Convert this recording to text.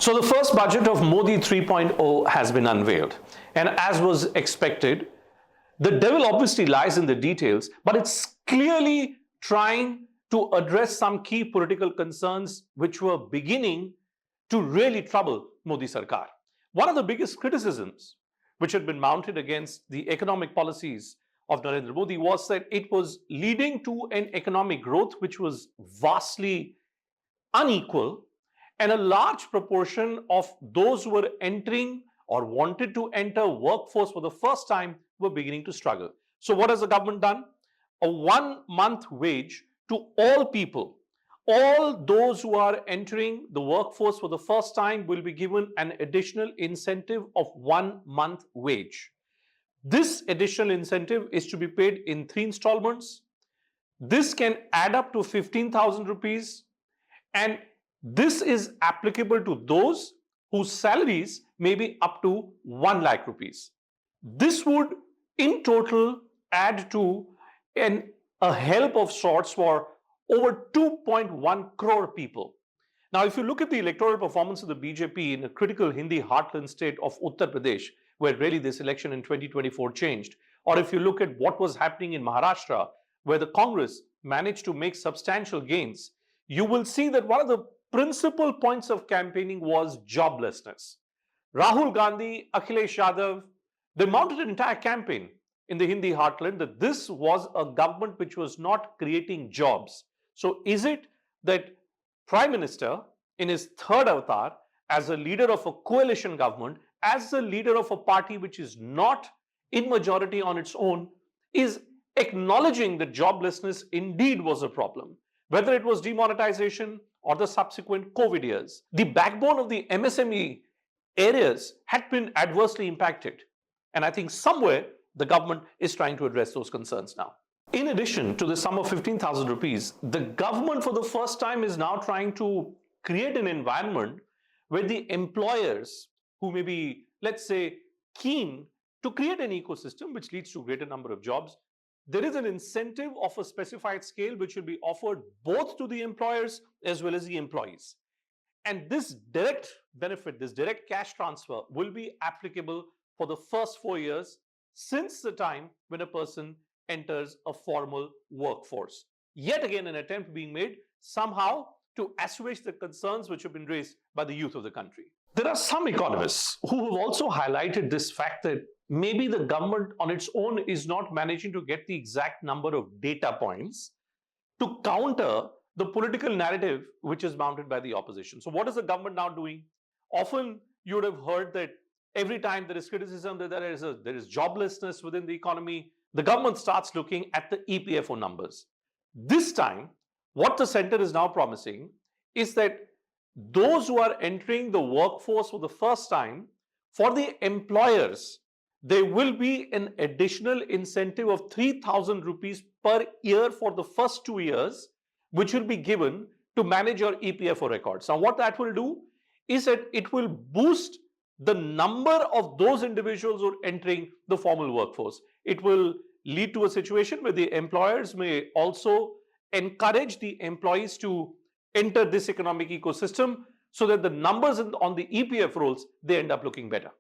So the first budget of Modi 3.0 has been unveiled. And as was expected, the devil obviously lies in the details, but it's clearly trying to address some key political concerns which were beginning to really trouble Modi Sarkar. One of the biggest criticisms which had been mounted against the economic policies of Narendra Modi was that it was leading to an economic growth which was vastly unequal, and a large proportion of those who were entering or wanted to enter workforce for the first time were beginning to struggle. So what has the government done? A 1 month wage to all people. All those who are entering the workforce for the first time will be given an additional incentive of 1 month wage. This additional incentive is to be paid in 3 installments. This can add up to 15,000 rupees, and this is applicable to those whose salaries may be up to 1 lakh rupees. This would in total add to a help of sorts for over 2.1 crore people. Now, if you look at the electoral performance of the BJP in a critical Hindi heartland state of Uttar Pradesh, where really this election in 2024 changed, or if you look at what was happening in Maharashtra, where the Congress managed to make substantial gains, you will see that one of the principal points of campaigning was joblessness. Rahul Gandhi, Akhilesh Yadav, they mounted an entire campaign in the Hindi heartland that this was a government which was not creating jobs. So is it that Prime Minister, in his third avatar, as a leader of a coalition government, as the leader of a party which is not in majority on its own, is acknowledging that joblessness indeed was a problem, whether it was demonetization or the subsequent COVID years? The backbone of the MSME areas had been adversely impacted. And I think somewhere the government is trying to address those concerns now. In addition to the sum of 15,000 rupees, the government for the first time is now trying to create an environment where the employers who may be, let's say, keen to create an ecosystem which leads to a greater number of jobs, there is an incentive of a specified scale which will be offered both to the employers as well as the employees. And this direct benefit, this direct cash transfer, will be applicable for the first 4 years since the time when a person enters a formal workforce. Yet again, an attempt being made somehow to assuage the concerns which have been raised by the youth of the country. There are some economists who have also highlighted this fact that maybe the government on its own is not managing to get the exact number of data points to counter the political narrative which is mounted by the opposition. So what is the government now doing? Often you would have heard that every time there is criticism that there is joblessness within the economy, the government starts looking at the EPFO numbers. This time, what the center is now promising is that those who are entering the workforce for the first time, for the employers, there will be an additional incentive of 3,000 rupees per year for the first 2 years, which will be given to manage your EPFO records. Now, what that will do is that it will boost the number of those individuals who are entering the formal workforce. It will lead to a situation where the employers may also encourage the employees to enter this economic ecosystem so that the numbers on the EPF rolls, they end up looking better.